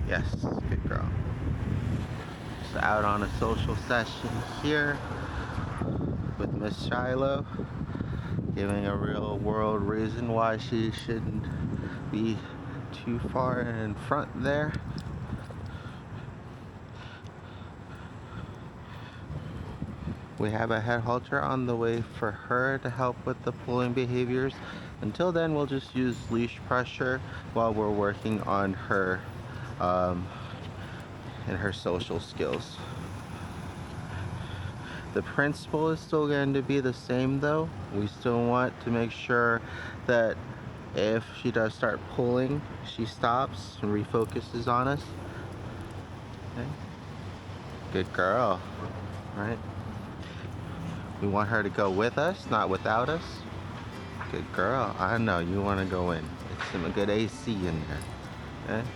Yes, good girl. Just out on a social session here with Miss Shiloh, giving a real world reason why she shouldn't be too far in front there. We have a head halter on the way for her to help with the pulling behaviors. Until then, we'll just use leash pressure while we're working on her um, and her social skills. The principle is still going to be the same though. We still want to make sure that if she does start pulling, she stops and refocuses on us. Okay. Good girl, right? We want her to go with us, not without us. Good girl. I know you want to go in. It's some good AC in there. Okay?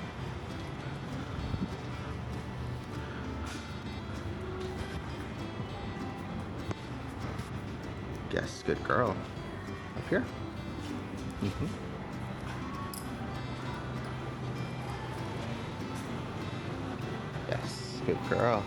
Yes, good girl. Up here. Mm-hmm. Yes, good girl.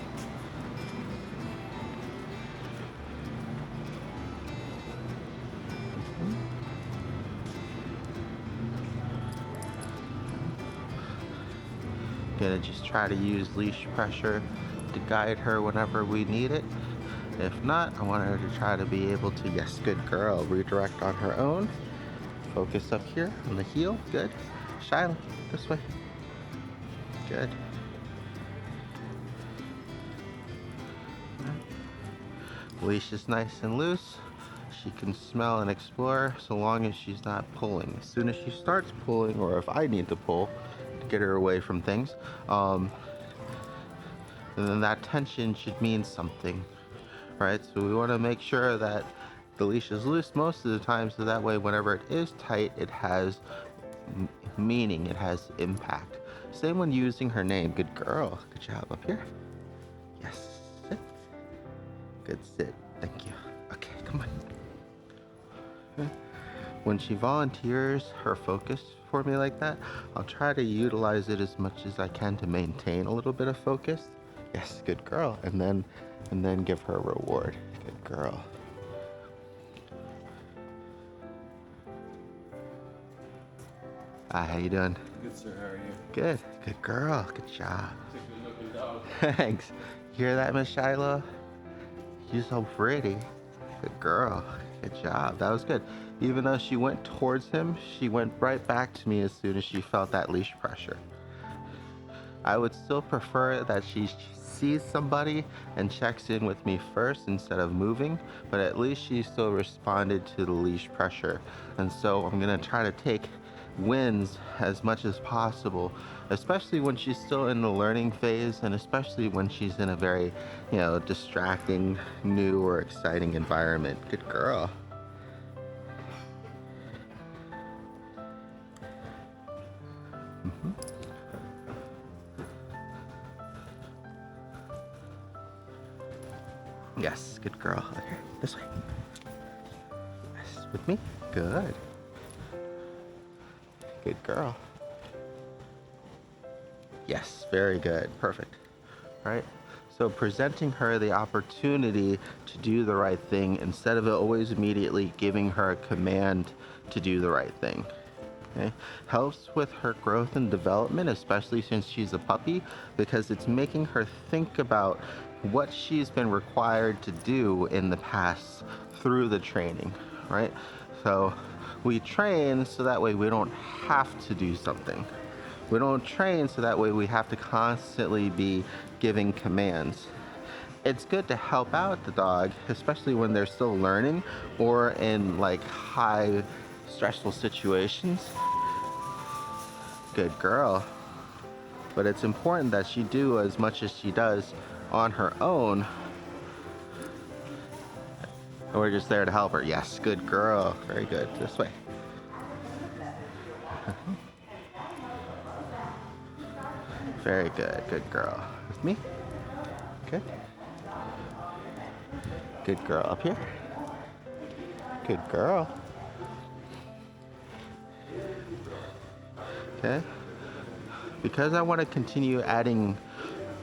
Gonna just try to use leash pressure to guide her whenever we need it. If not, I want her to try to be able to, yes, good girl, redirect on her own. Focus up here on the heel, good. Shiloh, this way. Good. Leash is nice and loose. She can smell and explore so long as she's not pulling. As soon as she starts pulling, or if I need to pull to get her away from things, then that tension should mean something, right? So we want to make sure that the leash is loose most of the time, so that way whenever it is tight, it has meaning, it has impact. Same when using her name. Good girl. Good job. Up here. Yes. Sit. Good sit. Thank you. Okay, come on. Okay. When she volunteers her focus for me like that, I'll try to utilize it as much as I can to maintain a little bit of focus. Yes, good girl. And then give her a reward. Good girl. Hi, how you doing? Good, sir. How are you? Good. Good girl. Good job. It's a good-looking dog. Thanks. You hear that, Miss Shiloh? You're so pretty. Good girl. Good job. That was good. Even though she went towards him, she went right back to me as soon as she felt that leash pressure. I would still prefer that she sees somebody and checks in with me first instead of moving, but at least she still responded to the leash pressure. And so I'm gonna try to take wins as much as possible, especially when she's still in the learning phase, and especially when she's in a very, distracting, new or exciting environment. Good girl. Mm-hmm. Yes, good girl. Okay, this way. Yes, with me. Good. Good girl. Yes, very good. Perfect. All right. So presenting her the opportunity to do the right thing instead of always immediately giving her a command to do the right thing. Okay? Helps with her growth and development, especially since she's a puppy, because it's making her think about what she's been required to do in the past through the training, right? So we train so that way we don't have to do something. We don't train so that way we have to constantly be giving commands. It's good to help out the dog, especially when they're still learning or in like high stressful situations. Good girl. But it's important that she do as much as she does on her own. And we're just there to help her. Yes, good girl. Very good. This way. Very good. Good girl. With me? Good. Good girl. Up here. Good girl. Okay. because I want to continue adding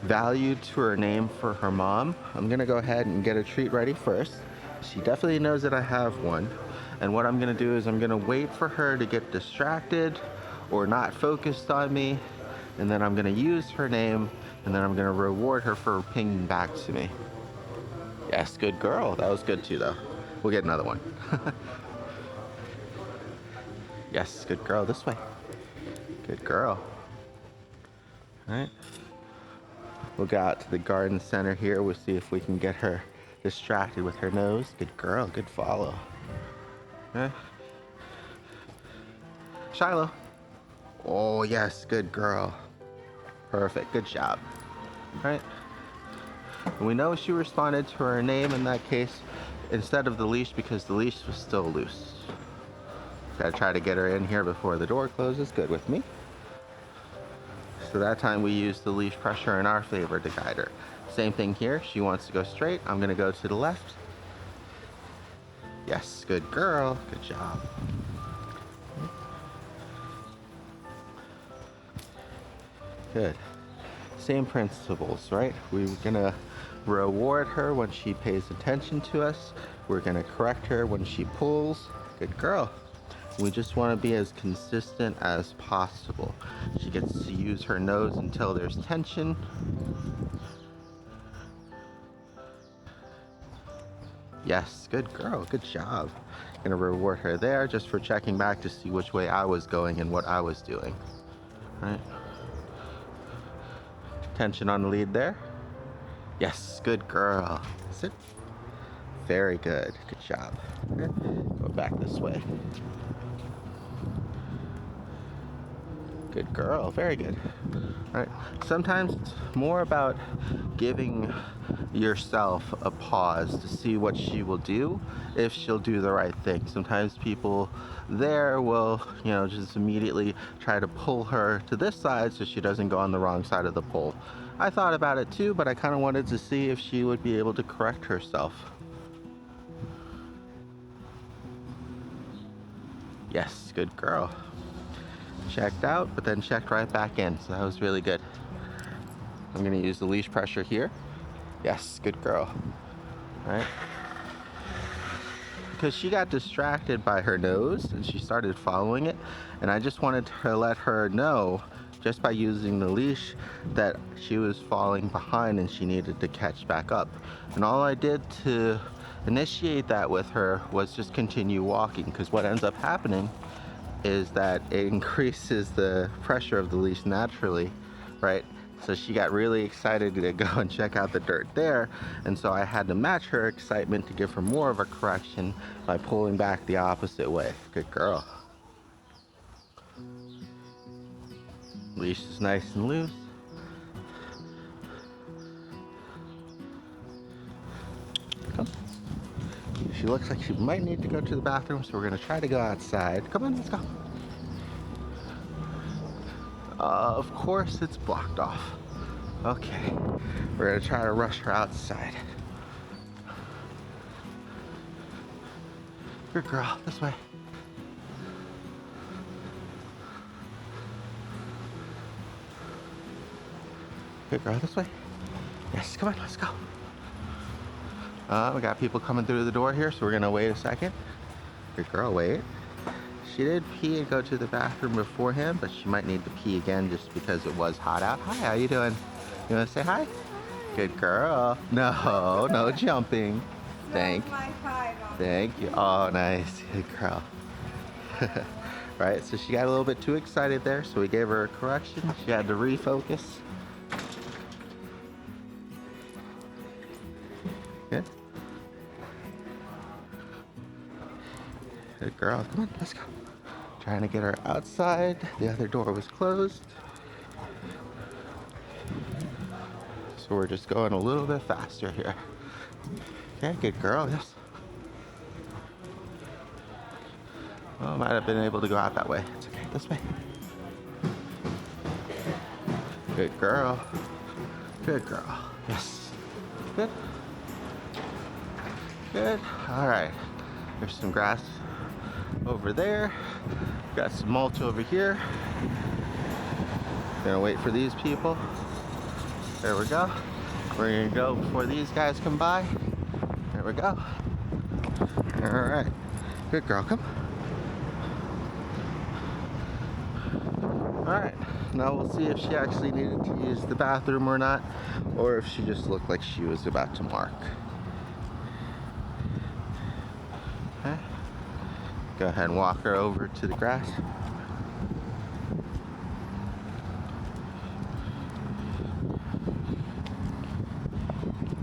value to her name for her mom, I'm gonna go ahead and get a treat ready first. She definitely knows that I have one. And what I'm gonna do is I'm gonna wait for her to get distracted or not focused on me. And then I'm gonna use her name, and then I'm gonna reward her for pinging back to me. Yes, good girl. That was good too though. We'll get another one. Yes, good girl. This way. Good girl. All right. We'll go out to the garden center here. We'll see if we can get her distracted with her nose. Good girl. Good follow. Okay. Shiloh. Oh, yes. Good girl. Perfect. Good job. All right. And we know she responded to her name in that case instead of the leash because the leash was still loose. Gotta try to get her in here before the door closes. Good with me. So that time we used the leash pressure in our favor to guide her. Same thing here. She wants to go straight. I'm gonna go to the left. Yes, good girl. Good job. Good. Same principles, right? We're gonna reward her when she pays attention to us. We're gonna correct her when she pulls. Good girl. We just want to be as consistent as possible. She gets to use her nose until there's tension. Yes, good girl, good job. Gonna reward her there just for checking back to see which way I was going and what I was doing. All right. Tension on the lead there. Yes, good girl. Sit. Very good. Good job. Okay. Go back this way. Good girl. Very good. All right. Sometimes it's more about giving yourself a pause to see what she will do if she'll do the right thing. Sometimes people there will, just immediately try to pull her to this side so she doesn't go on the wrong side of the pole. I thought about it too, but I kind of wanted to see if she would be able to correct herself. Yes, good girl. Checked out, but then checked right back in, so that was really good. I'm gonna use the leash pressure here. Yes, good girl. All right. Because she got distracted by her nose and she started following it, and I just wanted to let her know, just by using the leash, that she was falling behind and she needed to catch back up. And all I did to initiate that with her was just continue walking, because what ends up happening is that it increases the pressure of the leash naturally, right? So she got really excited to go and check out the dirt there, and so I had to match her excitement to give her more of a correction by pulling back the opposite way. Good girl. Leash is nice and loose. Come. She looks like she might need to go to the bathroom, so we're gonna try to go outside. Come on, let's go. Of course it's blocked off. Okay, we're gonna try to rush her outside. Good girl, this way. Good girl, this way. Yes, come on, let's go. We got people coming through the door here, so we're gonna wait a second. Good girl, wait. She did pee and go to the bathroom beforehand, but she might need to pee again just because it was hot out. Hi, how you doing? You wanna say hi? Good girl. No, no jumping. Thank you. Oh, nice. Good girl. Right, so she got a little bit too excited there, so we gave her a correction. She had to refocus. Good. Good girl. Come on, let's go. Trying to get her outside. The other door was closed. So we're just going a little bit faster here. Okay, good girl, yes. Well, might have been able to go out that way. It's okay, this way. Good girl. Good girl. Yes. Good. Good. All right. There's some grass over there. Got some mulch over here. Gonna wait for these people. There we go. We're gonna go before these guys come by. There we go. Alright. Good girl, come. Alright. Now we'll see if she actually needed to use the bathroom or not, or if she just looked like she was about to mark. Okay. Go ahead and walk her over to the grass.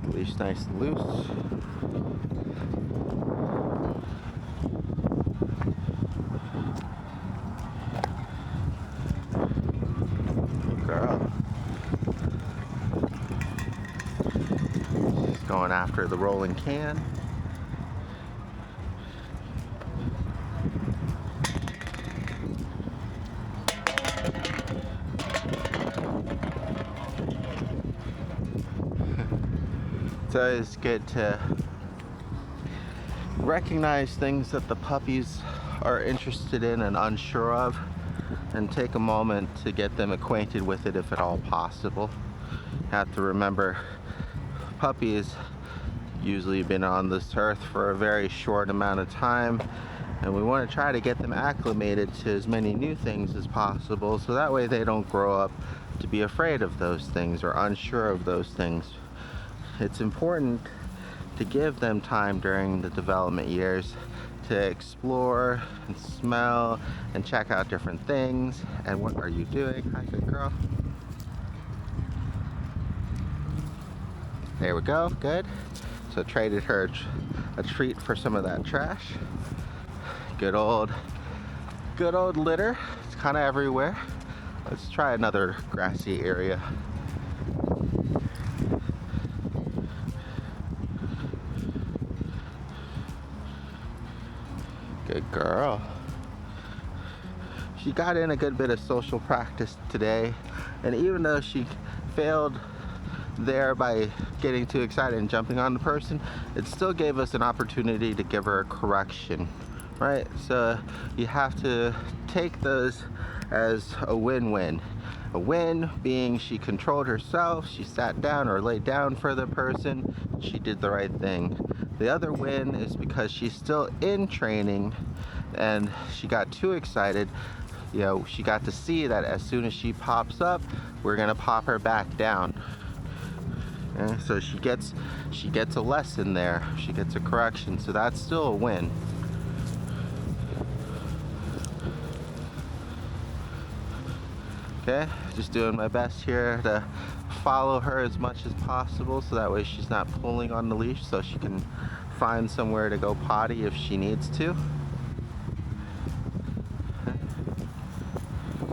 Leash nice and loose. Good girl. She's going after the rolling can. It's always good to recognize things that the puppies are interested in and unsure of, and take a moment to get them acquainted with it if at all possible. You have to remember, puppies usually been on this earth for a very short amount of time, and we want to try to get them acclimated to as many new things as possible, so that way they don't grow up to be afraid of those things or unsure of those things. It's important to give them time during the development years to explore and smell and check out different things. And what are you doing? Hi, good girl. There we go, good. So traded her a treat for some of that trash. Good old litter. It's kind of everywhere. Let's try another grassy area. Good girl. She got in a good bit of social practice today, and even though she failed there by getting too excited and jumping on the person, it still gave us an opportunity to give her a correction, right? So you have to take those as a win-win. A win being she controlled herself, she sat down or laid down for the person, she did the right thing. The other win is because she's still in training and she got too excited. You know, she got to see that as soon as she pops up, we're gonna pop her back down. And so she gets a lesson there. She gets a correction, so that's still a win. Okay, just doing my best here to follow her as much as possible so that way she's not pulling on the leash, so she can find somewhere to go potty if she needs to.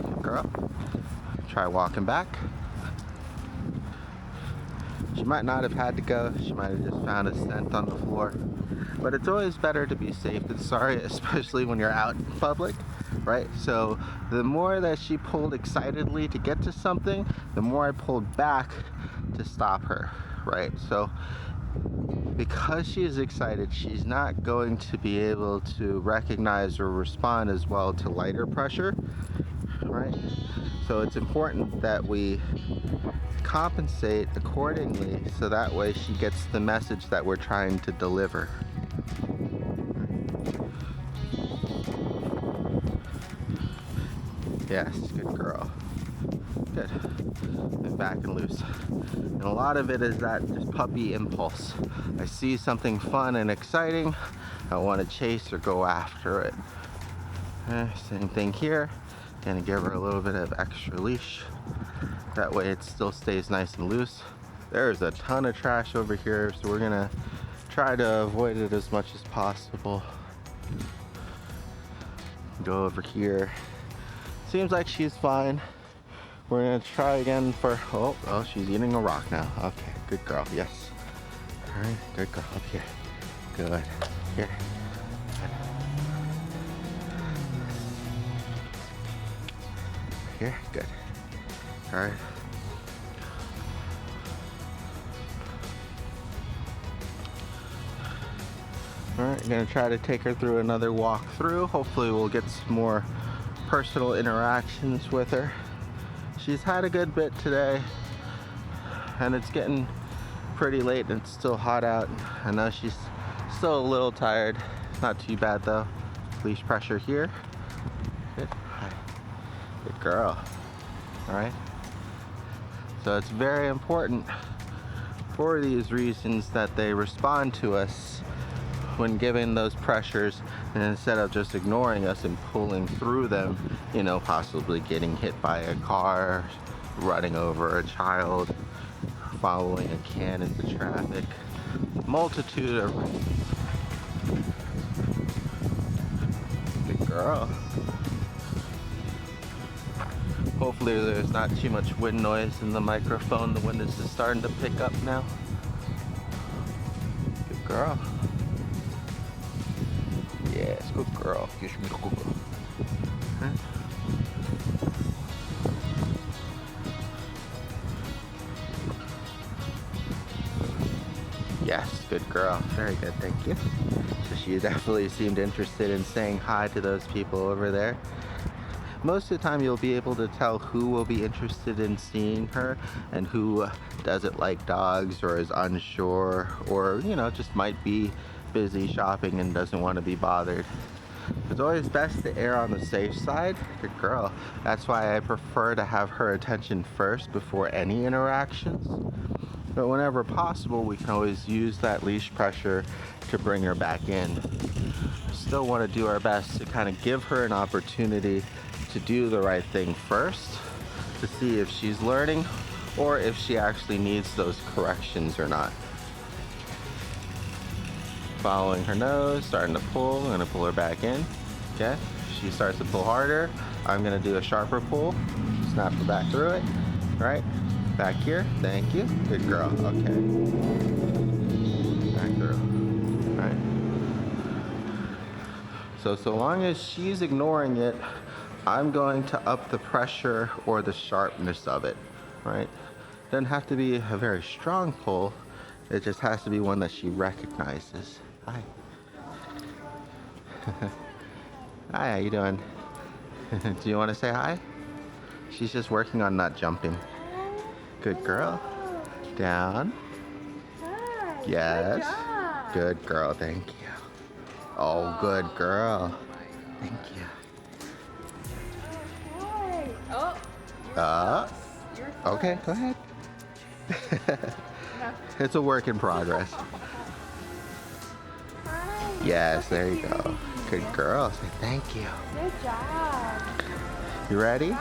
Good girl. Try walking back. She might not have had to go, she might have just found a scent on the floor. But it's always better to be safe than sorry, especially when you're out in public, right? So the more that she pulled excitedly to get to something, the more I pulled back to stop her, right? So because she is excited, she's not going to be able to recognize or respond as well to lighter pressure, right? So it's important that we compensate accordingly so that way she gets the message that we're trying to deliver. Yes, good girl. Good. And back and loose. And a lot of it is that just puppy impulse. I see something fun and exciting, I want to chase or go after it. Same thing here. Gonna give her a little bit of extra leash. That way it still stays nice and loose. There's a ton of trash over here, so we're gonna try to avoid it as much as possible. Go over here. Seems like she's fine. We're gonna try again for, oh, she's eating a rock now. Okay, good girl, yes. All right, good girl, up here. Good, here. Here, good. All right. All right, I'm gonna try to take her through another walk through. Hopefully we'll get some more personal interactions with her. She's had a good bit today, and it's getting pretty late and it's still hot out. I know she's still a little tired. It's not too bad though. Leash pressure here. Good. Hi. Good girl. All right. So it's very important for these reasons that they respond to us when given those pressures, and instead of just ignoring us and pulling through them, you know, possibly getting hit by a car, running over a child, following a can into traffic, multitude of. Good girl. Hopefully there's not too much wind noise in the microphone. The wind is just starting to pick up now. Good girl. Yes, good girl. Yes, good girl. Huh? Yes, good girl. Very good, thank you. So she definitely seemed interested in saying hi to those people over there. Most of the time you'll be able to tell who will be interested in seeing her and who doesn't like dogs or is unsure, or, you know, just might be busy shopping and doesn't want to be bothered. It's always best to err on the safe side. Good girl. That's why I prefer to have her attention first before any interactions. But whenever possible, we can always use that leash pressure to bring her back in. Still want to do our best to kind of give her an opportunity to do the right thing first, to see if she's learning or if she actually needs those corrections or not. Following her nose, starting to pull. I'm gonna pull her back in. Okay, she starts to pull harder. I'm gonna do a sharper pull. Snap her back through it. Right, back here. Thank you. Good girl. Okay. Back through. Right. So long as she's ignoring it, I'm going to up the pressure or the sharpness of it. Right. Doesn't have to be a very strong pull. It just has to be one that she recognizes. Hi. Hi, how you doing? Do you want to say hi? She's just working on not jumping. Good girl. Down. Yes. Good girl, thank you. Oh, good girl. Thank you. Okay, go ahead. It's a work in progress. Yes, there you go. Good girl. Say thank you. Good job. You ready?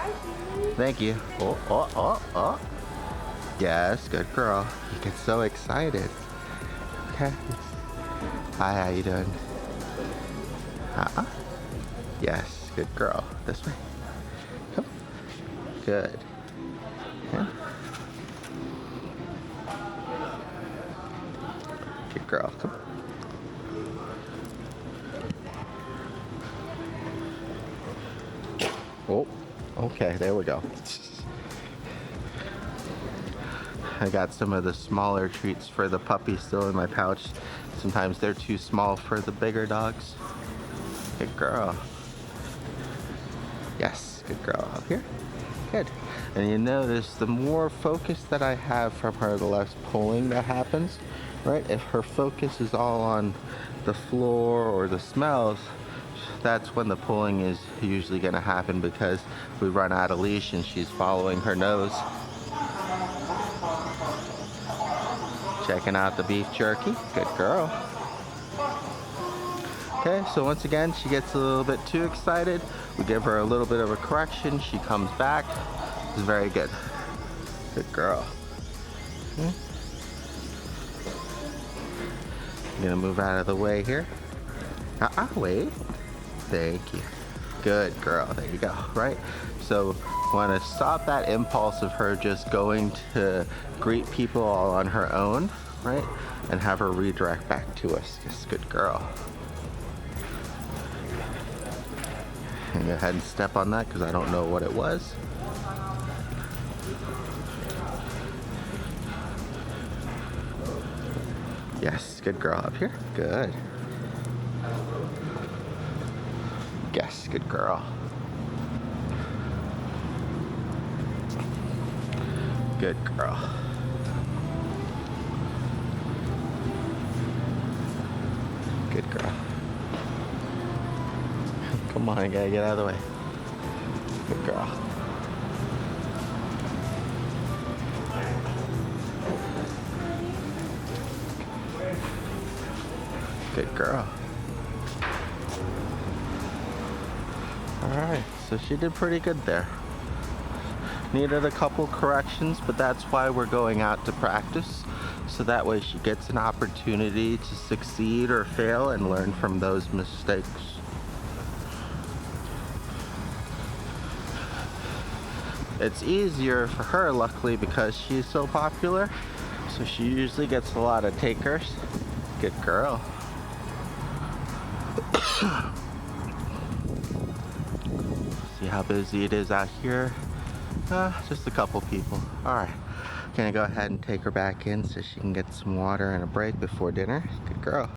Thank you. Oh, oh, oh, oh. Yes, good girl. You get so excited. Okay. Hi, how you doing? Yes, good girl. This way. Come. Good. Yeah. Good girl. Come. Oh, okay, there we go. I got some of the smaller treats for the puppy still in my pouch. Sometimes they're too small for the bigger dogs. Good girl. Yes, good girl. Up here. Good. And you notice the more focus that I have from her, the less pulling that happens, right? If her focus is all on the floor or the smells, that's when the pulling is usually going to happen, because we run out of leash and she's following her nose. Checking out the beef jerky. Good girl. Okay, so once again, she gets a little bit too excited. We give her a little bit of a correction. She comes back. It's very good. Good girl. Okay. I'm gonna move out of the way here. Wait. Thank you. Good girl. There you go. Right? So want to stop that impulse of her just going to greet people all on her own, right? And have her redirect back to us. Yes, good girl. And go ahead and step on that because I don't know what it was. Yes, good girl. Up here. Good. Yes, good girl. Good girl. Good girl. Come on, I gotta get out of the way. Good girl. Good girl. Alright, so she did pretty good there. Needed a couple corrections, but that's why we're going out to practice. So that way she gets an opportunity to succeed or fail and learn from those mistakes. It's easier for her, luckily, because she's so popular. So she usually gets a lot of takers. Good girl. See how busy it is out here? Just a couple people. Alright. Gonna go ahead and take her back in so she can get some water and a break before dinner. Good girl.